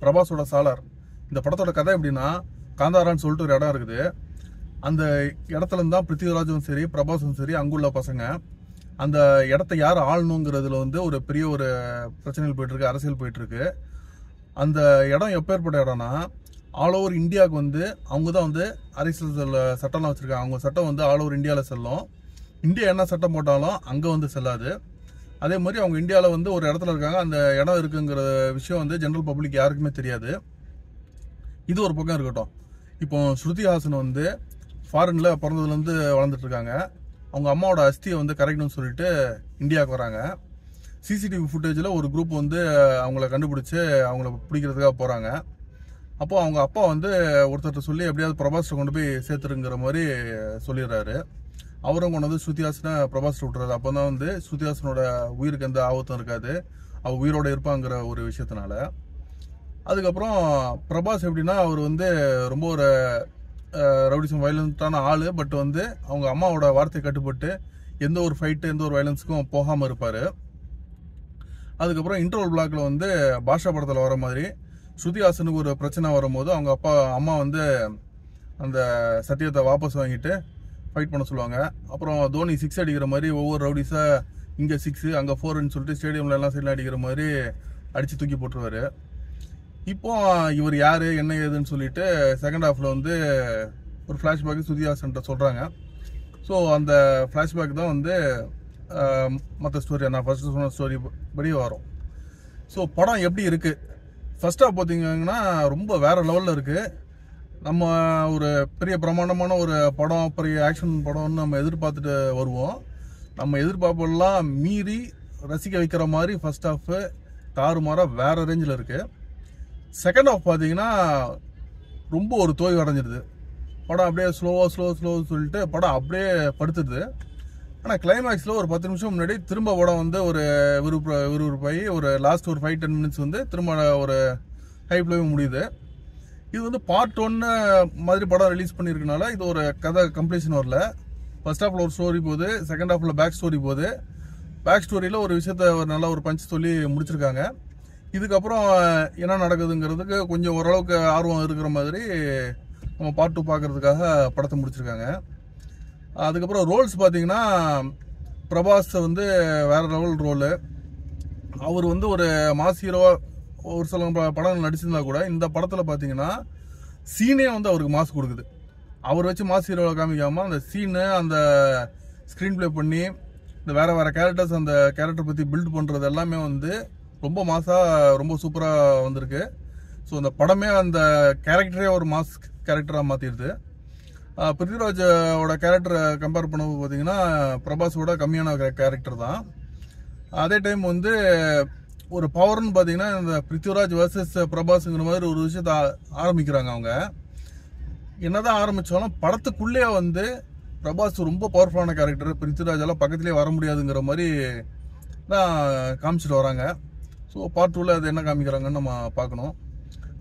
பிரபாஸோட சாலார். இந்த படத்தோட கதை எப்படின்னா, காந்தாரான்னு சொல்லிட்டு ஒரு இடம் இருக்குது. அந்த இடத்துல இருந்தா பிருத்திவிராஜும் சரி பிரபாஸும் சரி அங்குள்ள பசங்க அந்த இடத்த யார் ஆளணுங்கிறதுல ஒரு பெரிய ஒரு பிரச்சனைகள் போயிட்டு இருக்கு, அரசியல் போயிட்டு இருக்கு. அந்த இடம் எப்பேற்பட்ட இடம்னா, ஆல் ஓவர் இந்தியாவுக்கு அவங்க தான் அரசியல் சட்டம்லாம் வச்சிருக்காங்க. அவங்க சட்டம் ஆல் ஓவர் இந்தியாவில் செல்லும். இந்தியா என்ன சட்டம் போட்டாலும் அங்கே செல்லாது. அதே மாதிரி அவங்க இந்தியாவில் ஒரு இடத்துல இருக்காங்க, அந்த இடம் இருக்குங்கிற விஷயம் ஜென்ரல் பப்ளிக் யாருக்குமே தெரியாது. இது ஒரு பக்கம் இருக்கட்டும். இப்போ ஸ்ருதி ஹாசன் ஃபாரின்ல பிறந்ததுலேருந்து வளர்ந்துட்டு இருக்காங்க. அவங்க அம்மாவோட அஸ்தியை கரெக்ட்னு சொல்லிட்டு இந்தியாவுக்கு வராங்க. சிசிடிவி ஃபுட்டேஜில் ஒரு குரூப் அவங்கள கண்டுபிடிச்சு அவங்கள பிடிக்கிறதுக்காக போகிறாங்க. அப்போ அவங்க அப்பா ஒருத்தர்கிட்ட சொல்லி எப்படியாவது பிரபாஸை கொண்டு போய் சேர்த்துருங்கிற மாதிரி சொல்லிடுறாரு. அவரும் கொண்டு ஸ்ருதி ஹாசனை பிரபாஸ் விட்டுறாரு. அப்போ தான் ஸ்ருதி ஹாசனோட உயிருக்கு எந்த ஆபத்தும் இருக்காது, அவள் உயிரோட இருப்பாங்கிற ஒரு விஷயத்தினால. அதுக்கப்புறம் பிரபாஸ் எப்படின்னா, அவர் ரொம்ப ஒரு ரவுடிசம் வயலண்டான ஆள். பட் அவங்க அம்மாவோட வார்த்தை கட்டுப்பட்டு எந்த ஒரு ஃபைட்டு எந்த ஒரு வயலன்ஸுக்கும் போகாமல் இருப்பார். அதுக்கப்புறம் இன்டர்வல் பிளாக்ல பாஷா படத்தில் வர மாதிரி ஸ்ருதி ஹாசனுக்கு ஒரு பிரச்சனை வரும்போது அவங்க அம்மா அந்த சத்தியத்தை வாபஸ் வாங்கிட்டு ஃபைட் பண்ண சொல்லுவாங்க. அப்புறம் தோனி 6 அடிக்கிற மாதிரி ஒவ்வொரு ரவுடிஸாக இங்கே 6 அங்கே 4ன்னு சொல்லிட்டு ஸ்டேடியம்ல எல்லாம் சைடில் அடிக்கிற மாதிரி அடித்து தூக்கி போட்டுருவாரு. இப்போ இவர் யார் என்ன ஏதுன்னு சொல்லிட்டு செகண்ட் ஹாஃபில் ஒரு ஃப்ளாஷ்பேக் ஸ்ருதி ஹாசன்கிட்ட சொல்கிறாங்க. ஸோ அந்த ஃப்ளாஷ்பேக் தான் மற்ற ஸ்டோரி நான் ஃபர்ஸ்ட் சொன்ன ஸ்டோரி படி வரும். ஸோ படம் எப்படி இருக்குது, ஃபர்ஸ்ட் ஹாஃப் பார்த்தீங்கன்னா ரொம்ப வேறு லெவலில் இருக்குது. நம்ம ஒரு பெரிய பிரமாண்டமான ஒரு படம், பெரிய ஆக்ஷன் படம்னு நம்ம எதிர்பார்த்துட்டு வருவோம். நம்ம எதிர்பார்ப்பெல்லாம் மீறி ரசிக்க வைக்கிற மாதிரி ஃபர்ஸ்ட் ஹாஃப் தாறுமாறாக வேறு ரேஞ்சில் இருக்குது. செகண்ட் ஹாஃப் பார்த்தீங்கன்னா ரொம்ப ஒரு தோய்வு அடைஞ்சிடுது. படம் அப்படியே ஸ்லோ சொல்லிட்டு படம் அப்படியே படுத்துடுது. ஆனால் கிளைமேக்ஸில் ஒரு 10 நிமிஷம் முன்னாடி திரும்ப படம் ஒரு விறுவிறுப்பாகி ஒரு லாஸ்ட் ஒரு 5-10 மினிட்ஸ் திரும்ப ஒரு ஹைப்லேயும் முடியுது. இது பார்ட் 1 மாதிரி படம் ரிலீஸ் பண்ணியிருக்கனால இது ஒரு கதை கம்ப்ளீஷன் வரல. ஃபர்ஸ்ட் ஹாஃபில் ஒரு ஸ்டோரி போகுது, செகண்ட் ஹாஃபில் பேக் ஸ்டோரி போகுது. பேக் ஸ்டோரியில் ஒரு விஷயத்த நல்ல ஒரு பஞ்ச் சொல்லி முடிச்சிருக்காங்க. இதுக்கப்புறம் என்ன நடக்குதுங்கிறதுக்கு கொஞ்சம் ஓரளவுக்கு ஆர்வம் இருக்கிற மாதிரி நம்ம பார்ட் 2 பார்க்கறதுக்காக படத்தை முடிச்சிருக்காங்க. அதுக்கப்புறம் ரோல்ஸ் பார்த்தீங்கன்னா, பிரபாஸ் வேற லெவல் ரோலு. அவர் ஒரு மாஸ் ஹீரோவா ஒரு சில படங்கள் நடிச்சிருந்தா கூட இந்த படத்தில் பார்த்தீங்கன்னா சீனே அவருக்கு மாஸ் கொடுக்குது. அவர் வச்சு மாஸ் ஹீரோவை காமிக்காமல் அந்த சீனு அந்த ஸ்க்ரீன் பிளே பண்ணி இந்த வேற கேரக்டர்ஸ் அந்த கேரக்டர் பற்றி பில்ட் பண்ணுறது எல்லாமே ரொம்ப மாஸாக ரொம்ப சூப்பராக வந்திருக்கு. ஸோ அந்த படமே அந்த கேரக்டரே ஒரு மாஸ் கேரக்டராக மாற்றிடுது. பிருத்திவிராஜோட கேரக்டரை கம்பேர் பண்ணும்போது பார்த்தீங்கன்னா பிரபாஸோட கம்மியான கேரக்டர் தான். அதே டைம் ஒரு பவர்னு பார்த்தீங்கன்னா இந்த பிருத்திவிராஜ் வர்சஸ் பிரபாஸுங்கிற மாதிரி ஒரு விஷயத்த ஆரம்பிக்கிறாங்க. அவங்க என்னதான் ஆரம்பித்தாலும் படத்துக்குள்ளேயே பிரபாஸ் ரொம்ப பவர்ஃபுல்லான கேரக்டர், பிருத்திவிராஜால் பக்கத்துலேயே வர முடியாதுங்கிற மாதிரி தான் காமிச்சிட்டு வராங்க. ஸோ பார்ட் 2ல் அது என்ன காமிக்கிறாங்கன்னு நம்ம பார்க்கணும்.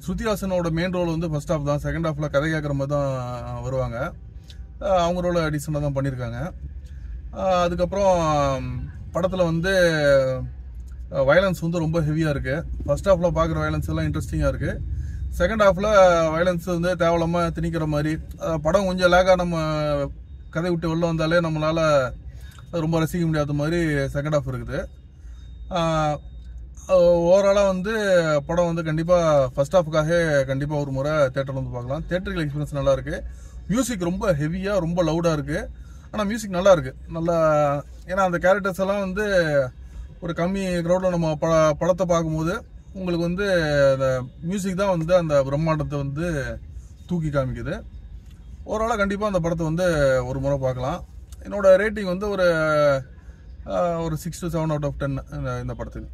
ஸ்ருதி ஹாசனோட மெயின் ரோல் ஃபர்ஸ்ட் ஹாஃப் தான். செகண்ட் ஹாஃபில் கதை கேட்குற மாதிரி தான் வருவாங்க. அவங்க ரோலை டீசெண்டாக தான் பண்ணியிருக்காங்க. அதுக்கப்புறம் படத்தில் வயலன்ஸ் ரொம்ப ஹெவியாக இருக்குது. ஃபர்ஸ்ட் ஹாஃபில் பார்க்குற வயலன்ஸ் எல்லாம் இன்ட்ரெஸ்டிங்காக இருக்குது. செகண்ட் ஹாஃபில் வயலன்ஸ் தேவையில்லாமல் திணிக்கிற மாதிரி படம் கொஞ்சம் லேக்காக நம்ம கதை விட்டு வெளில வந்தாலே நம்மளால் ரொம்ப ரசிக்க முடியாத மாதிரி செகண்ட் ஹாஃப் இருக்குது. ஓவராலாக படம் கண்டிப்பாக ஃபர்ஸ்ட் ஹாஃபுக்காக கண்டிப்பாக ஒரு முறை தேட்டரில் பார்க்கலாம். தேட்டருக்கு எக்ஸ்பீரியன்ஸ் நல்லாயிருக்கு. மியூசிக் ரொம்ப ஹெவியாக ரொம்ப லவுடாக இருக்குது. ஆனால் மியூசிக் நல்லா இருக்குது. நல்லா, ஏன்னா அந்த கேரக்டர்ஸ் எல்லாம் ஒரு கம்மி க்ரௌடில் நம்ம படத்தை பார்க்கும்போது உங்களுக்கு அந்த மியூசிக் தான் அந்த பிரம்மாண்டத்தை தூக்கி காமிக்குது. ஓவராலாக கண்டிப்பாக அந்த படத்தை ஒரு முறை பார்க்கலாம். என்னோட ரேட்டிங் ஒரு 6 to 7 out of 10 இந்த படத்துக்கு.